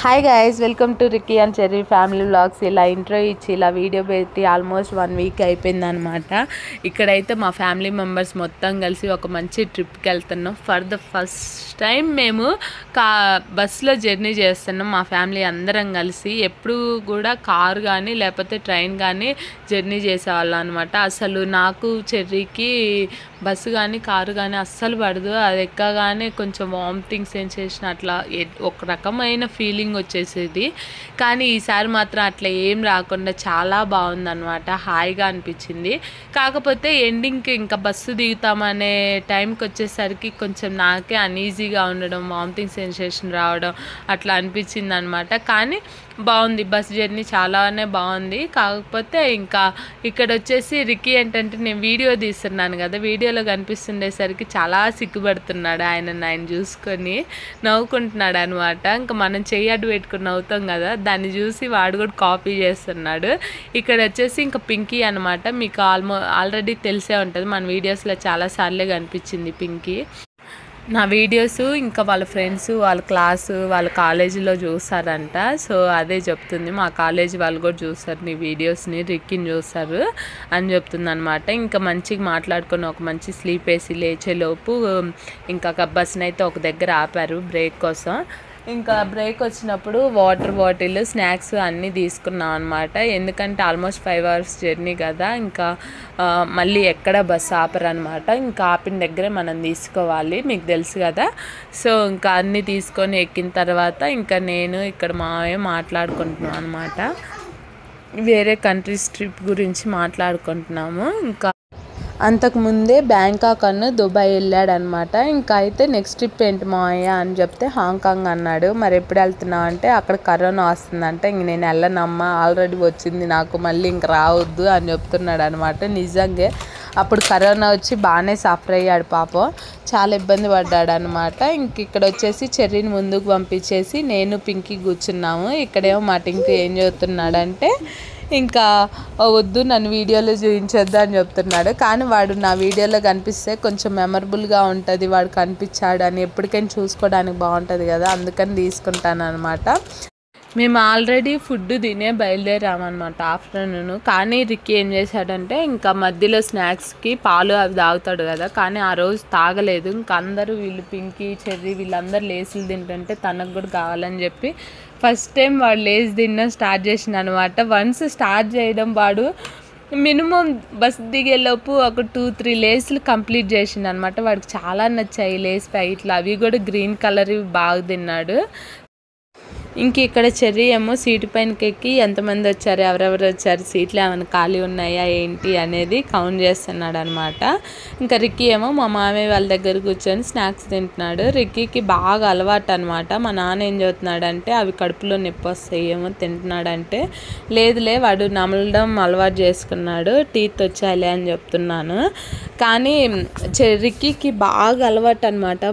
Hi guys, welcome to Ricky and Cherry family vlogs. ఇలా intro ఇచ్చి ఇలా video పెట్టి ఆల్మోస్ట్ 1 వీక్ అయిపోయిందనమాట. ఇక్కడైతే మా ఫ్యామిలీ మెంబర్స్ మొత్తం కలిసి ఒక మంచి ట్రిప్కి వెళ్తున్నాం. ఫర్ ద ఫస్ట్ టైం మేము బస్సులో జర్నీ చేస్తున్నాం మా ఫ్యామిలీ అందరం కలిసి. ఎప్పుడు కూడా కారు కానీ లేకపోతే ట్రైన్ కానీ జర్నీ చేసేవాళ్ళం అనమాట. అసలు నాకు చెర్రీకి బస్సు కానీ కారు కానీ అస్సలు పడదు. అది ఎక్కగానే కొంచెం వామిటింగ్ సెన్సేషన్ అట్లా ఒక రకమైన ఫీలింగ్ వచ్చేసేది. కానీ ఈసారి మాత్రం అట్లా ఏం రాకుండా చాలా బాగుందన్నమాట. హాయిగా అనిపించింది. కాకపోతే ఎండింగ్కి ఇంకా బస్సు దిగుతామనే టైంకి వచ్చేసరికి కొంచెం నాకే అన్ఈజీగా ఉండడం, వామిటింగ్ సెన్సేషన్ రావడం అట్లా అనిపించింది అనమాట. కానీ బాగుంది, బస్ జర్నీ చాలానే బాగుంది. కాకపోతే ఇంకా ఇక్కడ వచ్చేసి రిక్కీ ఏంటంటే నేను వీడియో తీస్తున్నాను కదా, వీడియోలో కనిపిస్తుండేసరికి చాలా సిగ్గుపడుతున్నాడు. ఆయన చూసుకొని నవ్వుకుంటున్నాడు అనమాట. ఇంకా మనం చెయ్యి అడ్డు పెట్టుకుని నవ్వుతాం కదా, దాన్ని చూసి వాడు కూడా కాపీ చేస్తున్నాడు. ఇక్కడ వచ్చేసి ఇంకా పింకీ అనమాట. మీకు ఆల్రెడీ తెలిసే ఉంటుంది, మన వీడియోస్లో చాలాసార్లే కనిపించింది పింకీ. నా వీడియోస్ ఇంకా వాళ్ళ ఫ్రెండ్స్, వాళ్ళ క్లాసు, వాళ్ళ కాలేజీలో చూస్తారంట. సో అదే చెప్తుంది, మా కాలేజీ వాళ్ళు కూడా చూస్తారు నీ వీడియోస్ని, రిక్కీని చూస్తారు అని చెప్తుంది అనమాట. ఇంకా మంచిగా మాట్లాడుకొని ఒక మంచి స్లీప్ వేసి లేచేలోపు ఇంకా బస్ని అయితే ఒక దగ్గర ఆపారు బ్రేక్ కోసం. ఇంకా బ్రేక్ వచ్చినప్పుడు వాటర్ బాటిల్, స్నాక్స్ అన్నీ తీసుకున్నాం అనమాట. ఎందుకంటే ఆల్మోస్ట్ 5 hours జర్నీ కదా, ఇంకా మళ్ళీ ఎక్కడ బస్సు ఆపరనమాట. ఇంకా ఆపిన దగ్గరే మనం తీసుకోవాలి, మీకు తెలుసు కదా. సో ఇంకా అన్నీ తీసుకొని ఎక్కిన తర్వాత ఇంకా నేను ఇక్కడ మావయ్య మాట్లాడుకుంటున్నాం అనమాట. వేరే కంట్రీస్ ట్రిప్ గురించి మాట్లాడుకుంటున్నాము. ఇంకా అంతకుముందే బ్యాంకాక్ అన్న దుబాయ్ వెళ్ళాడనమాట. ఇంకా అయితే నెక్స్ట్ ట్రిప్ ఏంటి మావయ్య అని చెప్తే హాంకాంగ్ అన్నాడు. మరి ఎప్పుడు వెళ్తున్నావు అంటే అక్కడ కరోనా వస్తుందంటే ఇంక నేను వెళ్ళనమ్మా, ఆల్రెడీ వచ్చింది నాకు, మళ్ళీ ఇంక రావద్దు అని చెప్తున్నాడు అనమాట. నిజంగా అప్పుడు కరోనా వచ్చి బాగానే సఫర్ అయ్యాడు పాపం, చాలా ఇబ్బంది పడ్డాడు అనమాట. ఇంక ఇక్కడ వచ్చేసి చెర్రీని ముందుకు పంపించేసి నేను పింకీ కూర్చున్నాము. ఇక్కడేమో మా టింకు ఏం చెబుతున్నాడంటే ఇంకా వద్దు నన్ను వీడియోలో చూపించొద్దు అని చెప్తున్నాడు. కానీ వాడు నా వీడియోలో కనిపిస్తే కొంచెం మెమరబుల్గా ఉంటుంది, వాడు కనిపించాడు అని ఎప్పటికైనా చూసుకోవడానికి బాగుంటుంది కదా, అందుకని తీసుకుంటాను అనమాట. మేము ఆల్రెడీ ఫుడ్ తినే బయలుదేరామన్నమాట ఆఫ్టర్నూన్. కానీ రిక్కీ ఏం చేశాడంటే ఇంకా మధ్యలో స్నాక్స్కి పాలు అవి తాగుతాడు కదా, కానీ ఆ రోజు తాగలేదు. ఇంకా అందరూ వీళ్ళు పింకీ, చెర్రీ వీళ్ళందరూ లేసులు తింటుంటే తనకు కూడా కావాలని చెప్పి ఫస్ట్ టైం వాడు లేస్ తినడం స్టార్ట్ చేసిండు అనమాట. వన్స్ స్టార్ట్ చేయడం వాడు మినిమం బస్ దిగేలోపు ఒక 2-3 లేసులు కంప్లీట్ చేసిండు అనమాట. వాడికి చాలా నచ్చాయి లేస్ ప్యాకెట్లు, అవి కూడా గ్రీన్ కలర్ బాగా తిన్నాడు. ఇంక ఇక్కడ చెర్రీ ఏమో సీటు పైనకి ఎక్కి ఎంతమంది వచ్చారు, ఎవరెవరు వచ్చారు, సీట్లు ఏమైనా ఖాళీ ఉన్నాయా ఏంటి అనేది కౌంట్ చేస్తున్నాడు అనమాట. ఇంకా రిక్కీ ఏమో మా మామయ్య వాళ్ళ దగ్గర కూర్చొని స్నాక్స్ తింటున్నాడు. రిక్కీకి బాగా అలవాటు అనమాట. మా నాన్న ఏం చెబుతున్నాడంటే అవి కడుపులో నొప్పి వస్తాయి ఏమో తింటున్నాడంటే, లేదులే వాడు నమలడం అలవాటు చేసుకున్నాడు, టీత్ వచ్చాయిలే అని చెప్తున్నాను. కానీ రిక్కీకి బాగా అలవాటు అనమాట,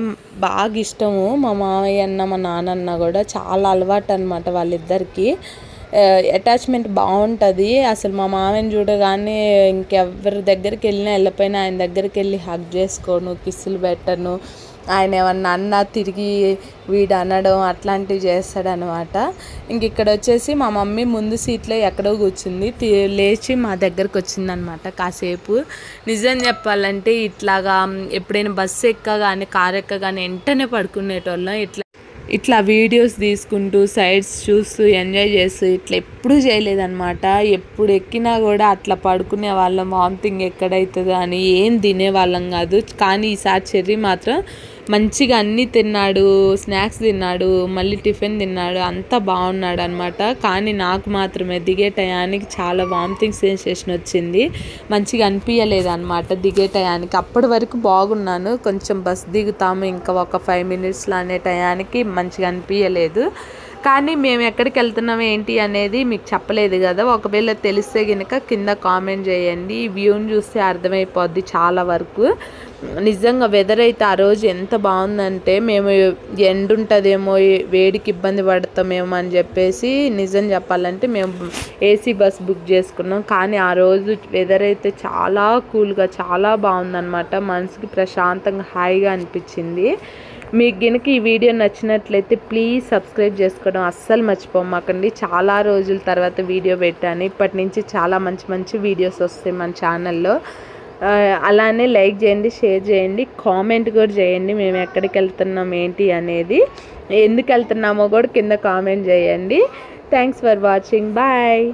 బాగా ఇష్టము. మా మామయ్య అన్న మా నాన్న కూడా చాలా అలవాటు అనమాట. వాళ్ళిద్దరికి అటాచ్మెంట్ బాగుంటుంది. అసలు మా మామయ్యని చూడగానే ఇంకెవరి దగ్గరికి వెళ్ళినా వెళ్ళిపోయినా ఆయన దగ్గరికి వెళ్ళి హగ్ చేసుకోను, కిస్సులు పెట్టను, ఆయన ఏమన్నా అన్నా తిరిగి వీడు అనడం అట్లాంటివి చేస్తాడనమాట. ఇంక ఇక్కడ వచ్చేసి మా మమ్మీ ముందు సీట్లో ఎక్కడో కూర్చుంది, లేచి మా దగ్గరకు వచ్చిందనమాట కాసేపు. నిజం చెప్పాలంటే ఇట్లాగా ఎప్పుడైనా బస్సు ఎక్కగానే కారు ఎక్కగానే వెంటనే పడుకునేటోళ్ళం. ఇట్లా వీడియోస్ తీసుకుంటూ సైడ్స్ చూస్తూ ఎంజాయ్ చేస్తూ ఇట్లా ఎప్పుడూ చేయలేదన్నమాట. ఎప్పుడు ఎక్కినా కూడా అట్లా పడుకునే వాళ్ళం, వామిటింగ్ ఎక్కడవుతుందో అని ఏం తినేవాళ్ళం కాదు. కానీ ఈసారి చెర్రీ మాత్రం మంచిగా అన్నీ తిన్నాడు, స్నాక్స్ తిన్నాడు, మళ్ళీ టిఫిన్ తిన్నాడు, అంతా బాగున్నాడు అనమాట. కానీ నాకు మాత్రమే దిగే టయానికి చాలా వామిటింగ్ సెన్సేషన్ వచ్చింది, మంచిగా అనిపించలేదు అనమాట దిగే టయానికి. అప్పటి వరకు బాగున్నాను, కొంచెం బస్ దిగుతాము ఇంకా ఒక 5 minutesలో అనే టయానికి మంచిగా అనిపించలేదు. కానీ మేము ఎక్కడికి వెళ్తున్నాం ఏంటి అనేది మీకు చెప్పలేదు కదా, ఒకవేళ తెలిస్తే కనుక కింద కామెంట్ చేయండి. ఈ వ్యూని చూస్తే అర్థమైపోద్ది చాలా వరకు. నిజంగా వెదర్ అయితే ఆ రోజు ఎంత బాగుందంటే మేము ఎండ ఉంటుందేమో, వేడికి ఇబ్బంది పడతామేమో అని చెప్పేసి నిజం చెప్పాలంటే మేము ఏసీ బస్ బుక్ చేసుకున్నాం. కానీ ఆ రోజు వెదర్ అయితే చాలా కూల్గా చాలా బాగుందన్నమాట, మనసుకి ప్రశాంతంగా హాయిగా అనిపించింది. మీకు గినక ఈ వీడియో నచ్చినట్లయితే ప్లీజ్ సబ్స్క్రైబ్ చేసుకోవడం అస్సలు మర్చిపోమాకండి. చాలా రోజుల తర్వాత వీడియో పెట్టాను. ఇప్పటి నుంచి చాలా మంచి మంచి వీడియోస్ వస్తాయి మన ఛానల్లో. అలానే లైక్ చేయండి, షేర్ చేయండి, కామెంట్ కూడా చేయండి. మేము ఎక్కడికి వెళ్తున్నాం ఏంటి అనేది, ఎందుకు వెళ్తున్నామో కూడా కింద కామెంట్ చేయండి. Thanks for watching. బాయ్.